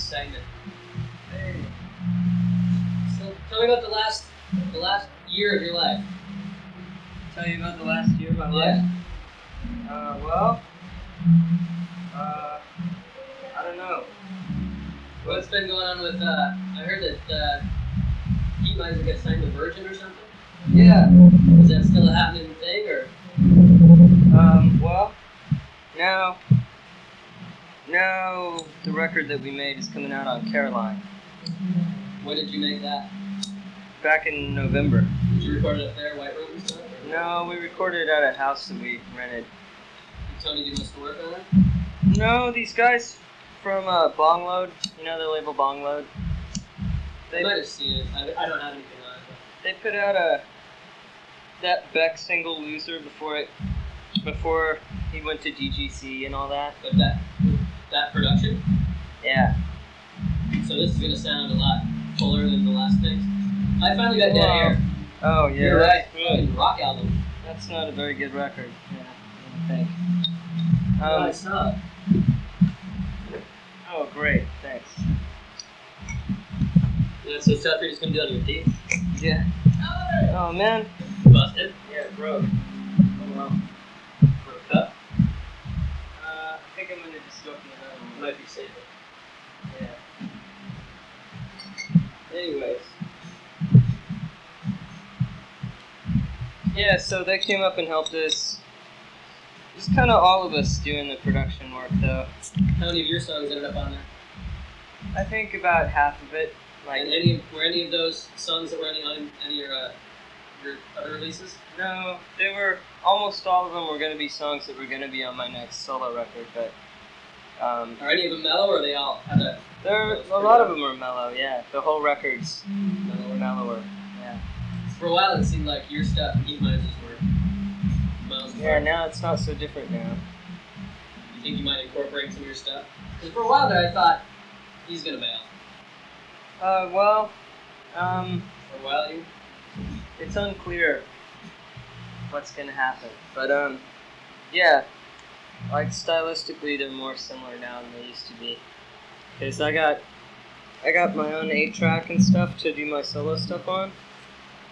excitement. Hey. So tell me about the last year of your life. Tell you about the last year of my life? Well, I don't know. What's been going on with, I heard that Heat might get signed to Virgin or something? Yeah. Is that still a happening thing, or? Well, now the record that we made is coming out on Caroline. When did you make that? Back in November. Did you record it up there, White Room and stuff? Or? No, we recorded it at a house that we rented. Did Tony do most of the work on it? No, these guys from Bong Load, you know the label Bong Load? I might have seen it. I don't have anything on it. But. They put out that Beck single Loser before he went to DGC and all that. But that production? Yeah. So this is going to sound a lot fuller than the last things. I finally got Dead Air. Oh, yeah. You're right. Fucking rock album. That's not a very good record. Yeah, I don't think. No, it's not. Oh, great. Thanks. Yeah, so stuff you're just going to do on your teeth? Yeah. Oh, man. Busted? Yeah, it broke. Oh, wow. Broke up? I think I'm going to just open it up. Might be safer. Yeah. Anyways. Yeah, so they came up and helped us. Just kind of all of us doing the production work, though. How many of your songs ended up on there? I think about half of it. Like, and were any of those songs that were on any of your other releases? No, they were, almost all of them were going to be songs that were going to be on my next solo record, but... are any of them mellow, or they all have a... A lot of them are mellow, yeah. The whole record's mellower, yeah. For a while it seemed like your stuff and Heat Miners were miles apart. Yeah, now it's not so different now. You think you might incorporate some of your stuff? Because for a while there I thought, he's going to bail. Well, for a while you... It's unclear what's going to happen. But, yeah, like stylistically they're more similar now than they used to be. Because I got my own 8-track and stuff to do my solo stuff on.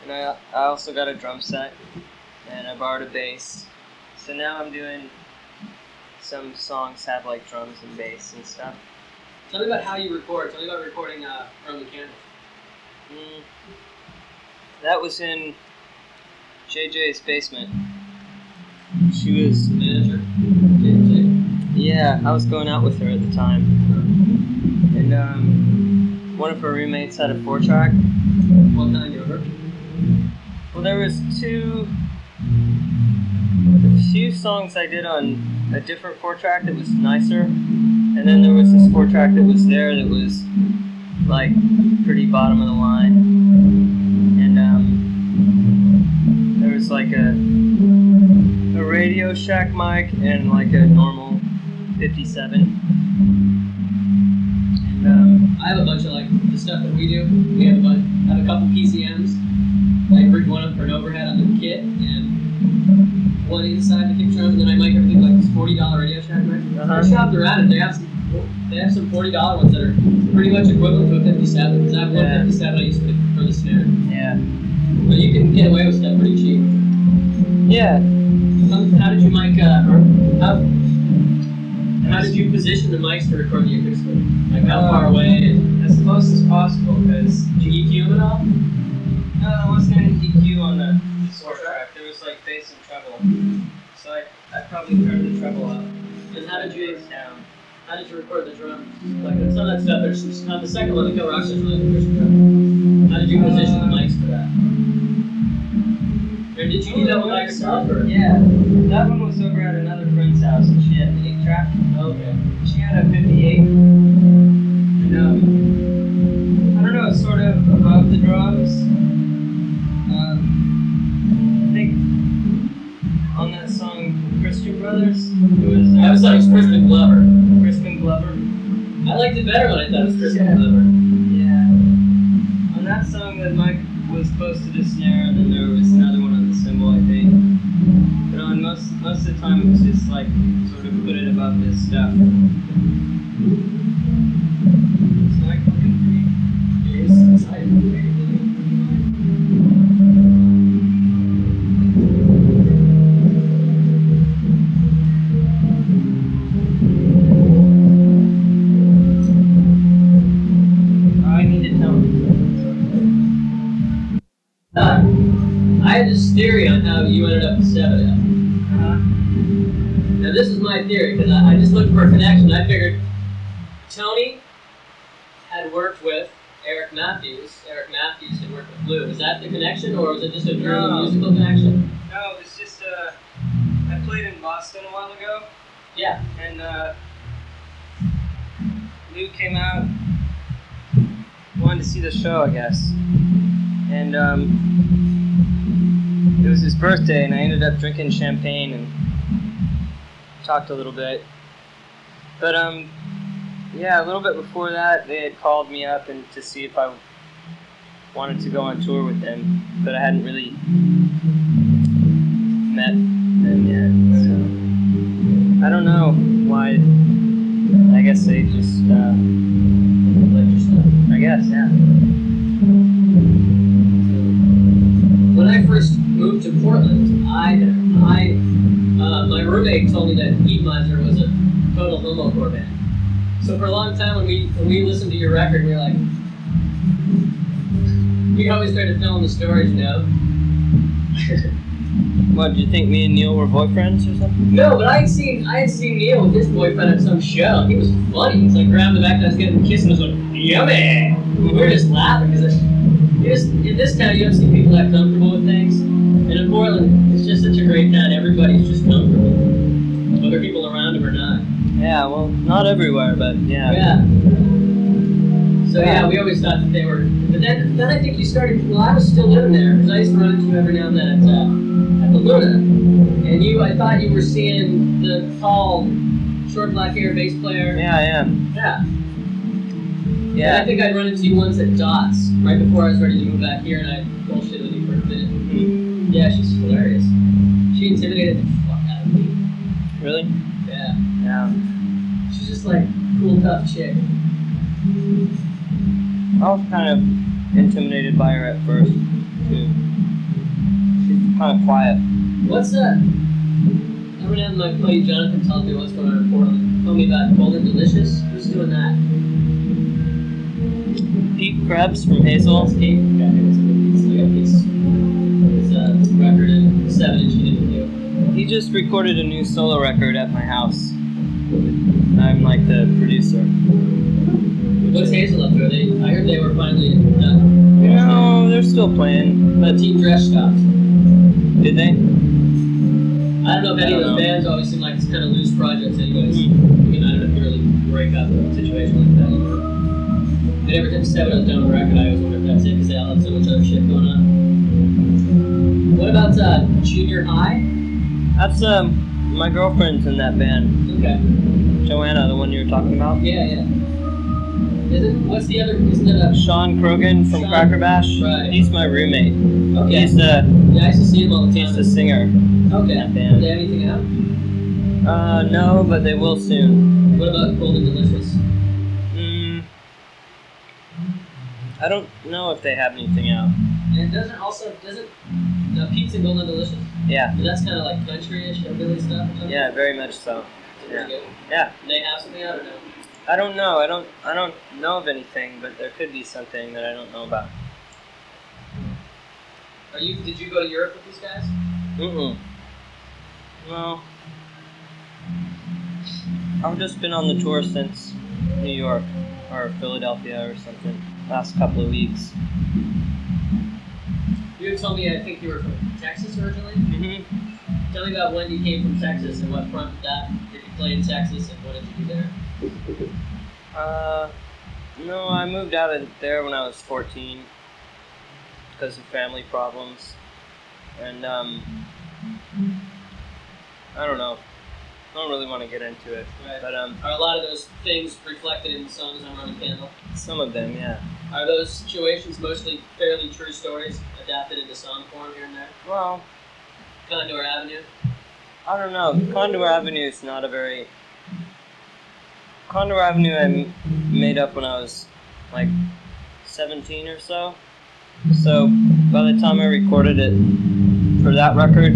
And I also got a drum set. And I borrowed a bass. So now I'm doing some songs have like drums and bass and stuff. Tell me about how you record. Tell me about recording from the candle. That was in JJ's basement. She was the manager? Yeah, I was going out with her at the time. And one of her roommates had a 4-track. What kind of her? Well, there was a few songs I did on a different 4-track that was nicer. And then there was this 4-track that was there that was like pretty bottom of the line. And there was like a Radio Shack mic and like a normal 57. And I have a bunch of like the stuff that we do. We have a couple PCMs. I bring one up for an overhead on the kit and one inside the kick drum, and then I mic everything like this $40 Radio Shack mic. I shopped around and they have some $40 ones that are pretty much equivalent to a 57. Because I have one 57 I used for the snare. Yeah. But you can get away with stuff pretty cheap. Yeah. How did you mic? How did you position the mics to record the acoustic? Like how far away? And as close as possible. Because did you EQ them at all? No, there wasn't any EQ on the 4-track. There was like bass and treble. So I probably turned the treble up. And how did you down? How did you record the drums? Like some of that stuff. There's on the second one, the Kill Rock Session, there's drum. How did you position the mics for that? Or did you do that one by yourself? Or? Yeah, that one was over at another friend's house, and she had an 8-track. Okay. She had a 58. And I don't know, sort of above the drums. I think on that song Christian Brothers, it was. I was like Crispin Glover. Crispin Glover. I liked it better when I thought it was Crispin Glover. Yeah. On that song, the mic was close to the snare, and then there was another one on the cymbal, I think. But on most of the time, it was just like sort of put it above this stuff. this theory on how you ended up with Sebadoh. Now this is my theory, because I just looked for a connection. I figured Tony had worked with Eric Matthews. Eric Matthews had worked with Lou. Is that the connection, or was it just a purely musical connection? No, it's just I played in Boston a while ago. Yeah. And Lou came out, wanted to see the show, I guess. And it was his birthday, and I ended up drinking champagne and talked a little bit. But yeah, a little bit before that, they had called me up and to see if I wanted to go on tour with them, but I hadn't really met them yet. So I don't know why. I guess they just like your stuff. I guess, yeah. When I first moved to Portland, my roommate told me that Heat Miser was a total homocore band. So for a long time, when we listened to your record, we were like, we always started telling the stories, you know. What, do you think me and Neil were boyfriends or something? No, but I had seen Neil with his boyfriend at some show. He was funny. He's like grabbing the back of his head and kissing us, like, yummy. We were just laughing because in this town you don't see people that comfortable with things. And in Portland, it's just such a great town. Everybody's just comfortable, whether people around them or not. Yeah, well, not everywhere, but yeah. Yeah. So yeah, we always thought that they were. But then I think you started. Well, I was still living there because I used to run into you every now and then at the Luna. And I thought you were seeing the tall, short black hair bass player. Yeah, I am. Yeah. Yeah. And I think I'd run into you once at Dots right before I was ready to move back here, and I bullshitted with you for a minute. Mm-hmm. Yeah, she's hilarious. She intimidated the fuck out of me. Really? Yeah. Yeah. She's just like cool, tough chick. I was kind of intimidated by her at first, too. She's kind of quiet. What's that? Every now and then my buddy Jonathan tells me what's going on in Portland. Told me about Cold and Delicious. Who's doing that? Pete Krebs from Hazel. That's Kate. Yeah, I got his record and 7-inch interview. He just recorded a new solo record at my house. I'm like the producer. What's Hazel up to? I heard they were finally done. No, they're still playing. But Team Dress stopped. Did they? I don't know if any of those bands always seem like it's kind of loose projects anyways. I mean, I don't know if you really break up a situation like that, you know. And every time Sebadoh's done with a record, I always wonder if that's it, because they all have so much other shit going on. What about Junior High? That's, my girlfriend's in that band. Okay. Joanna, the one you were talking about? Yeah, yeah. What's the other, isn't it Sean Krogan from Cracker Bash? Right. He's my roommate. Okay. He's the... Yeah, I used to see him all the time. He's the singer. Okay. That band. Do they have anything out? No, but they will soon. What about Cold and Delicious? I don't know if they have anything out. And doesn't Pete's and Gold and Delicious? Yeah. But that's kind of like country-ish, hillbilly stuff or something? Yeah, very much so. Yeah. Good? Yeah. Do they have something out or no? I don't know. I don't know of anything, but there could be something that I don't know about. Did you go to Europe with these guys? No. I've just been on the tour since New York or Philadelphia or something. Last couple of weeks. You had told me I think you were from Texas originally? Mm-hmm. Tell me about when you came from Texas and what prompted that. Did you play in Texas and what did you do there? No, I moved out of there when I was 14 because of family problems. And, I don't know. I don't really want to get into it. Right. But, are a lot of those things reflected in the songs on Roman Candle? Some of them, yeah. Are those situations mostly fairly true stories adapted into song form here and there? Well, Condor Avenue? I don't know. Condor Avenue is not a very... Condor Avenue I made up when I was like 17 or so. So by the time I recorded it for that record,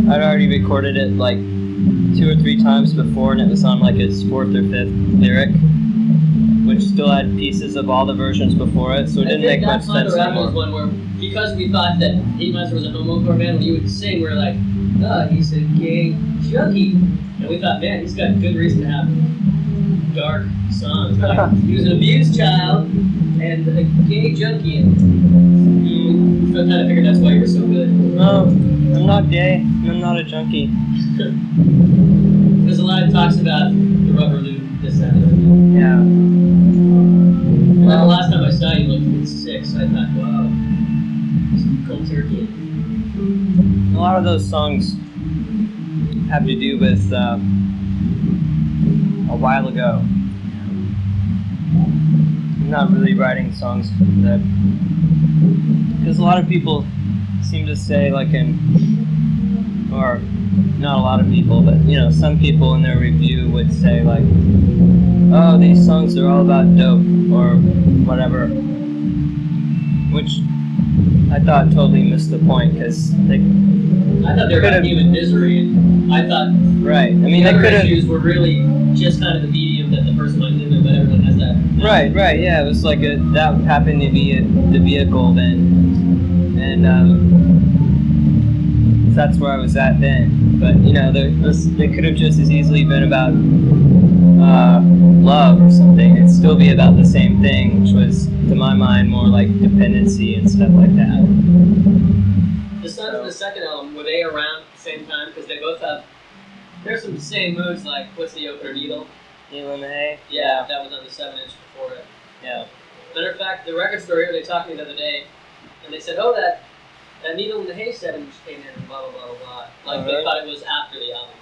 I'd already recorded it like 2 or 3 times before, and it was on like its 4th or 5th lyric, which which still had pieces of all the versions before it, so it didn't make much sense anymore. Was one where, because we thought that Heat Monster was a homocore band, when you would sing, we were like, oh, he's a gay junkie. And we thought, man, he's got good reason to have dark songs. Like, he was an abused child and a gay junkie. And we kind of figured that's why you were so good. No, I'm not gay. I'm not a junkie. There's a lot of talks about the rubber loop, this, that, and everything. Yeah. And then the last time I saw you, you looked sick, so I thought, wow, some cold turkey. A lot of those songs have to do with a while ago. I'm not really writing songs that, because a lot of people seem to say, like or not a lot of people, but you know, some people in their review would say like, oh, these songs are all about dope or whatever, which I thought totally missed the point, because I thought they were about human misery, and I thought right. I mean, the they could have issues were really just kind of the medium that the person might live in, but everyone has that. Right, yeah. It was like that happened to be the vehicle then, and that's where I was at then. But you know, they could have just as easily been about love or something. It'd still be about the same thing, which was, to my mind, more like dependency and stuff like that. The Sons of the second album, were they around at the same time? Because they both have, there's some same moves, like, what's the opener, Needle? Needle in the Hay? Yeah, that was on the 7-inch before it. Yeah. Matter of fact, the record store here, they talked to me the other day, and they said, oh, that Needle in the Hay 7-inch came in, and blah, blah, blah, blah, blah. Like, they thought it was after the album.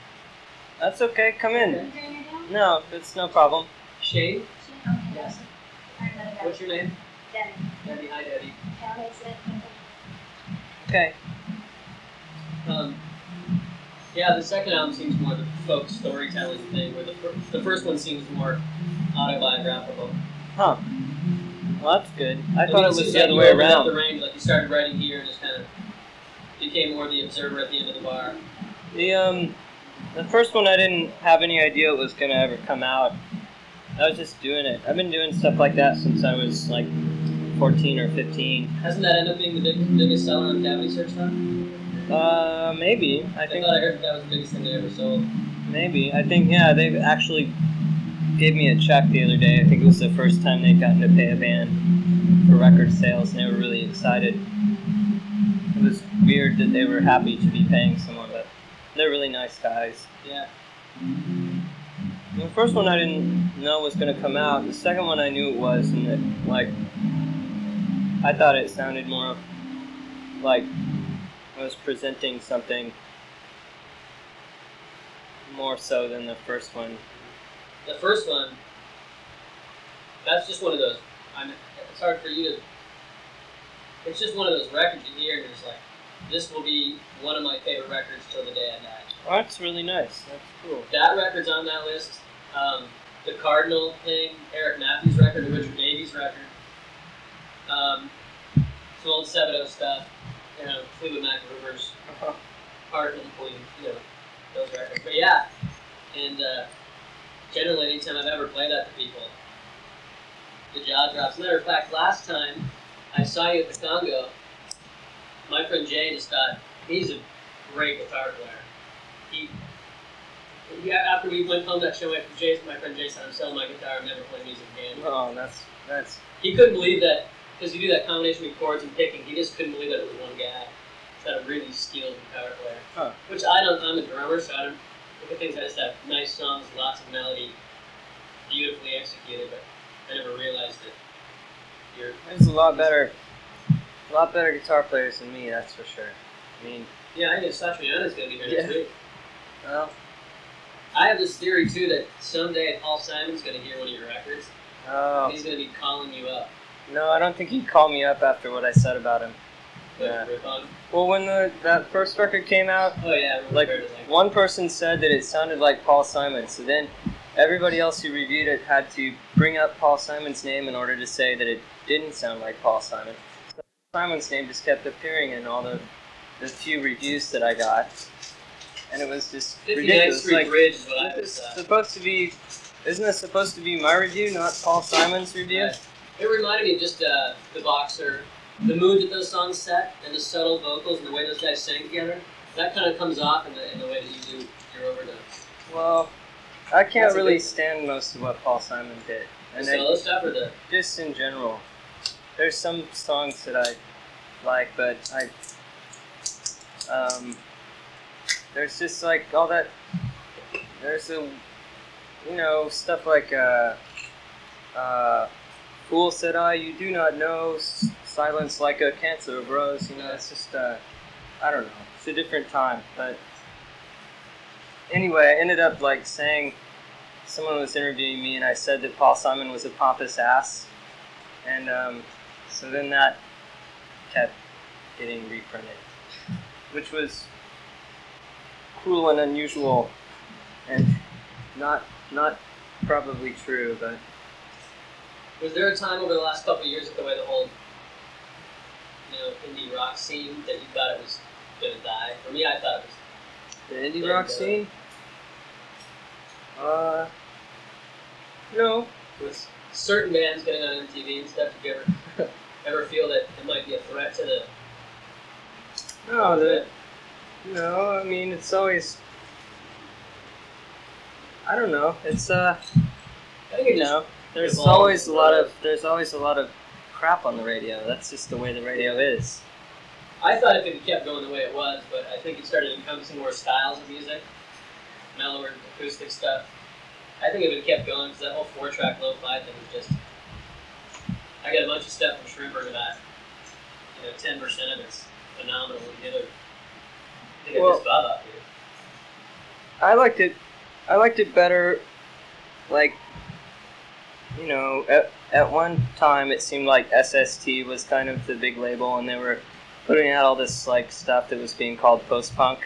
That's okay, come in. Okay. No, it's no problem. Shane? Okay. Yes. What's your name? Debbie. Debbie, hi Debbie. Okay. Yeah, the second album seems more the folk storytelling thing, where the first one seems more autobiographical. Huh. Well, that's good. I thought it was the other way around. The range, like you started writing here and just kind of became more the observer at the end of the bar. The first one I didn't have any idea it was gonna ever come out. I was just doing it. I've been doing stuff like that since I was like 14 or 15. Hasn't that ended up being the biggest seller on Cavity Search now? Maybe. I thought I heard that was the biggest thing they ever sold. Maybe. I think, yeah, they actually gave me a check the other day. I think it was the first time they'd gotten to pay a band for record sales, and they were really excited. It was weird that they were happy to be paying someone, but they're really nice guys. Yeah. The first one I didn't know was going to come out. The second one I knew it was, and it, like, I thought it sounded more like I was presenting something more so than the first one. The first one, that's just one of those, it's hard for you to, it's just one of those records you hear and you're just like, this will be one of my favorite records till the day I die. Oh, that's really nice. That's cool. That record's on that list. The Cardinal thing, Eric Matthews record, the Richard Davies record. Some old Sebadoh stuff, you know, Fleetwood Mac Rivers, Heart and Queen, you know, those records. But yeah, and generally anytime I've ever played that to people, the jaw drops. Matter of fact, last time I saw you at the Congo, my friend Jay just thought, he's a great guitar player. After we went home that show, my friend Jay said, I'm selling my guitar, I'm never playing music again. Oh, that's... He couldn't believe that, because you do that combination of chords and picking, he just couldn't believe that it was one guy. He's got a really skilled guitar player. Huh. Which I'm a drummer, so I don't look at things, I just have nice songs, lots of melody, beautifully executed, but I never realized that you're... There's a lot better guitar players than me, that's for sure. I mean... Yeah, I think Satriana's going to be here next week. Well... I have this theory, too, that someday Paul Simon's going to hear one of your records. Oh. He's going to be calling you up. No, I don't think he'd call me up after what I said about him. Yeah. Rip on him. Well, when that first record came out, oh, yeah, like one person said that it sounded like Paul Simon, so then everybody else who reviewed it had to bring up Paul Simon's name in order to say that it didn't sound like Paul Simon. So Simon's name just kept appearing in all the few reviews that I got. And it was just ridiculous. Street like, Bridge is what I it was was supposed to be Isn't this supposed to be my review, not Paul Simon's review? Right. It reminded me of just the boxer, the mood that those songs set, and the subtle vocals and the way those guys sang together. That kind of comes off in the way that you do your overdubs. Well, I can't really stand most of what Paul Simon did. And the solo stuff or the... Just in general. There's some songs that I like, but there's just like all that, there's a, you know, stuff like, Fool said I, you do not know, silence like a cancer of rose, you know, it's just, I don't know, it's a different time, but anyway, I ended up like saying, someone was interviewing me and I said that Paul Simon was a pompous ass, and so then that kept getting reprinted, which was cruel and unusual, and not probably true, but... Was there a time over the last couple of years with the way the whole, you know, indie rock scene that you thought it was going to die? For me, I thought it was... The indie rock scene? No. With certain bands getting on MTV and stuff, did you ever feel that it might be a threat to the... No, I mean, it's always... I don't know, it's, I think it just... There's always a lot of crap on the radio. That's just the way the radio is. I thought if it kept going the way it was, but I think it started encompassing more styles of music, mellower acoustic stuff. I think if it kept going, because that whole 4-track lo-fi thing was just... I got a bunch of stuff from Shrimper that, you know, 10% of it's phenomenal. The other, I think I just Bob out here. I liked it better, like, you know, at one time it seemed like SST was kind of the big label, and they were putting out all this like stuff that was being called post-punk,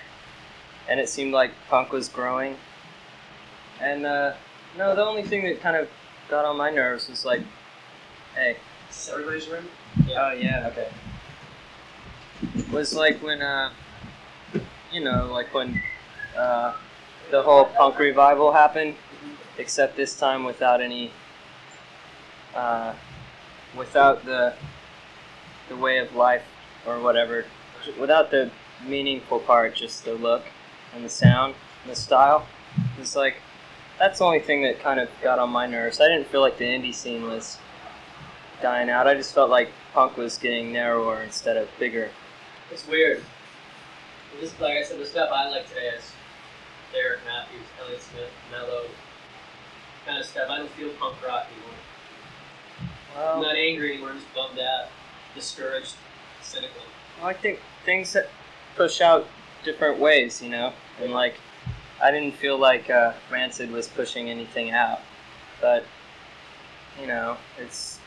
and it seemed like punk was growing. And no, the only thing that kind of got on my nerves was like, hey, is everybody's room? Yeah. Oh yeah, okay. Was like when you know, like when the whole punk revival happened, except this time without any. Without the way of life or whatever, without the meaningful part, just the look and the sound and the style. It's like, that's the only thing that kind of got on my nerves. I didn't feel like the indie scene was dying out. I just felt like punk was getting narrower instead of bigger. It's weird. Just like I said, the stuff I like today is Derek Matthews, Elliott Smith, mellow kind of stuff. I don't feel punk rock anymore. Well, I'm not angry anymore, I'm just bummed out, discouraged, cynical. Well, I think things that push out different ways, you know? And like, I didn't feel like Rancid was pushing anything out. But, you know, it's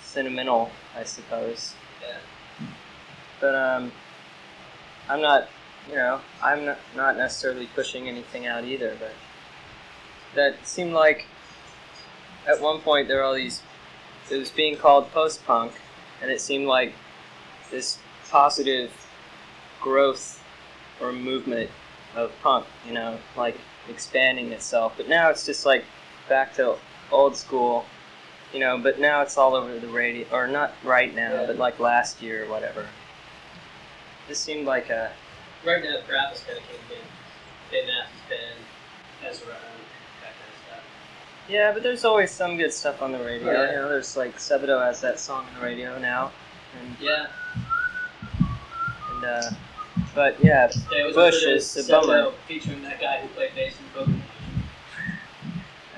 sentimental, I suppose. Yeah. But I'm not, you know, I'm not necessarily pushing anything out either, but that seemed like at one point there were all these, it was being called post-punk, and it seemed like this positive growth or movement of punk, you know, like expanding itself. But now it's just like back to old school, you know, but now it's all over the radio, or not right now, but like last year or whatever. This seemed like a... Right now, the crap is kind of kicking in. Dave Matthews Band, Ezra, that kind of stuff. Yeah, but there's always some good stuff on the radio. Oh, yeah. You know, there's like Sebadoh has that song on the radio now. And, yeah. And, but yeah, Bush is a bummer. Featuring that guy who played bass in Broken.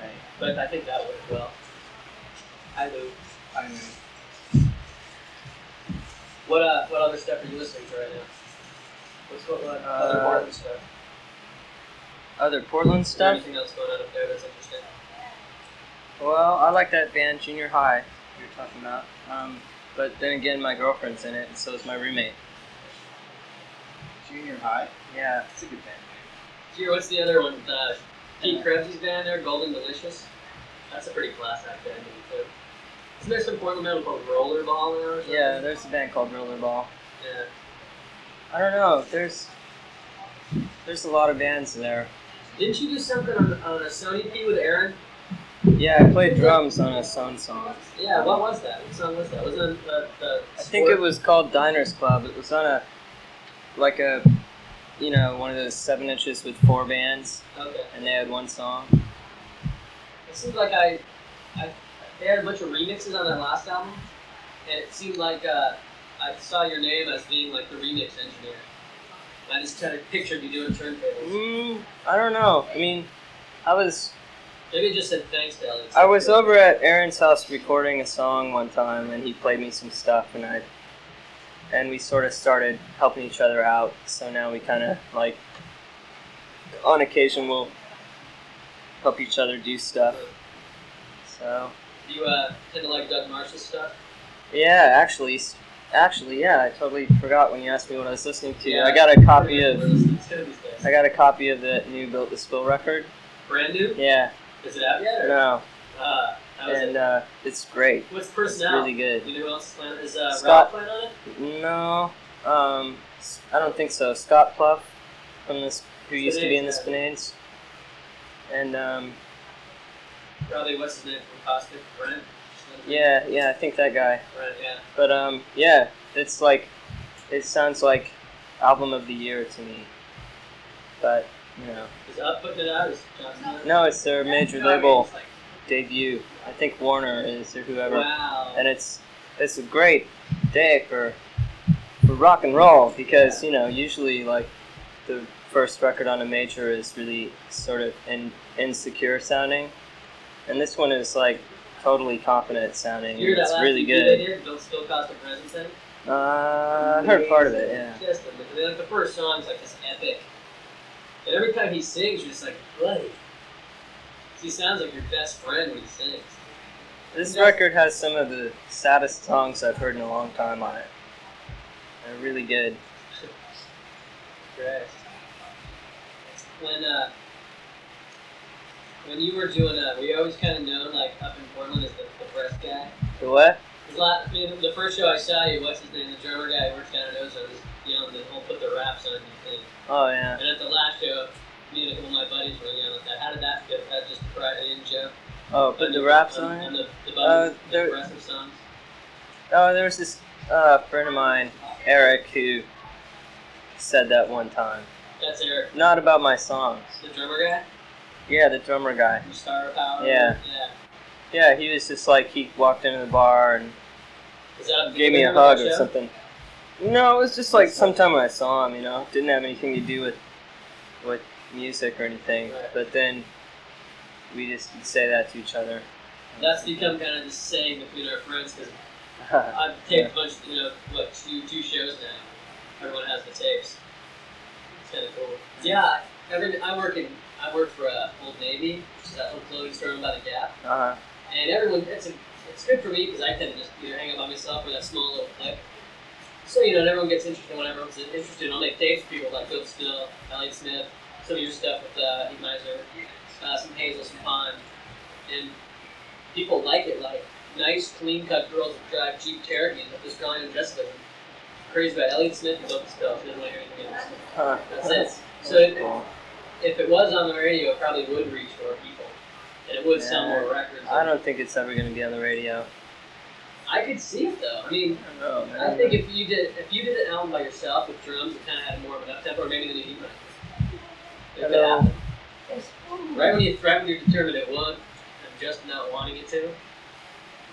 Right. But I think that worked well. Hi, Lou. I know. What other stuff are you listening to right now? What's other Portland stuff? Other Portland Is there stuff? anything else going on up there that's interesting? Well, I like that band Junior High you were talking about. But then again, my girlfriend's in it, and so is my roommate. Junior High? Yeah. It's a good band. Here, what's the other one? Pete Krebs's band there, Golden Delicious. That's a pretty class act band too. Isn't there some Portland band called Rollerball now or something? Yeah, there's a band called Rollerball. Yeah. I don't know. There's a lot of bands there. Didn't you do something on a Sony P with Aaron Yeah, I played drums on a Sun song. Yeah, what was that? What song was that? Was it the I think it was called Diners Club. It was on a one of those 7 inches with 4 bands. Okay. And they had one song. It seemed like they had a bunch of remixes on that last album, and it seemed like I saw your name as being like the remix engineer. And I just kind of pictured you doing turntables. I don't know. I mean, Maybe it just said thanks to Elliott. I was over at Aaron's house recording a song one time, and he played me some stuff, and we sort of started helping each other out. So now we kind of like, on occasion, we'll help each other do stuff. So. Do you tend to like Doug Marshall's stuff? Yeah, actually, yeah. I totally forgot when you asked me what I was listening to. Yeah, I got a copy of. I got a copy of the new Built to Spill record. Brand new? Yeah. Is it out yet? Or? No. How is it? It's great. What's the person it's out? really good. You know who else is playing? Is Scott Ralph playing on it? No. I don't think so. Scott Pluff from this, who used to be in the Spinades. And probably what's his name from Caustic? Brent? Yeah, I think that guy. Right, yeah. But yeah, it's like, it sounds like album of the year to me. But, you know. Is Up putting it out? Is Johnson? No, it's their major label debut. I think Warner is, or whoever. Wow. And it's a great day for rock and roll, because usually like the first record on a major is really sort of insecure sounding, and this one is like totally confident sounding. It's really good. Don't Spill Caustic Resin thing? I heard part of it. Yeah. Just like the first song's like this epic, and every time he sings, you're just like, bloody. He sounds like your best friend when he sings. This record has some of the saddest songs I've heard in a long time on it. They're really good. Great. When you were doing were you always kind of known like up in Portland as the press guy? The what? The first show I saw you, what's his name? The drummer guy who works down at Ozo was yelling the whole put the raps on you thing. Oh yeah. And at the last show, me and a couple of my buddies were yelling at that. How did that feel? That just a in joke? Oh, put the raps on it? On the aggressive songs? Oh, there was this friend of mine, Eric, who said that one time. That's Eric. Not about my songs. The drummer guy? Yeah, the drummer guy. From Star Power? Yeah. Yeah, he was just like, he walked into the bar and gave me a hug or something. No, it was just like sometime when I saw him, Didn't have anything to do with music or anything. Right. But then we just would say that to each other. That's become kind of the saying between our friends, because I've taped a bunch, two shows now. Everyone has the tapes. It's kind of cool. Yeah, I work for Old Navy, which is that little clothing store owned by the Gap. And everyone, it's good for me because I tend to just hang out by myself with that small little clique. So and everyone gets interested when everyone's interested. I'll make tapes for people like Bill Still, Elliott Smith, some of your stuff with Heath Miser, some Hazel, some Pond, and people like it. Like nice, clean-cut girls that drive Jeep Cherokees with this girl named Jessica. Crazy about Elliott Smith and Bill Still. She doesn't want to hear anything else. That's it. So if it was on the radio, it probably would reach more people, and it would sell more records. I don't think it's ever going to be on the radio. I could see it though. I mean, I think if you did an album by yourself with drums, it kind of had more of an up-tempo, or maybe the new Heat Miser. It could happen. Right when you're determined it won't, and just not wanting it to.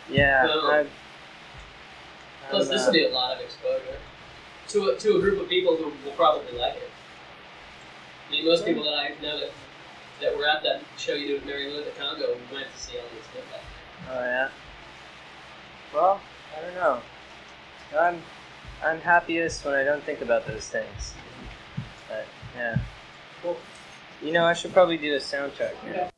Yeah. Plus, this will be a lot of exposure to a group of people who will probably like it. I mean, most people that I know that were at that show you did with Mary Lou at the Congo went to see Elliott Smith. Oh yeah. Well, I don't know. I'm happiest when I don't think about those things. But yeah. Cool. I should probably do a soundtrack.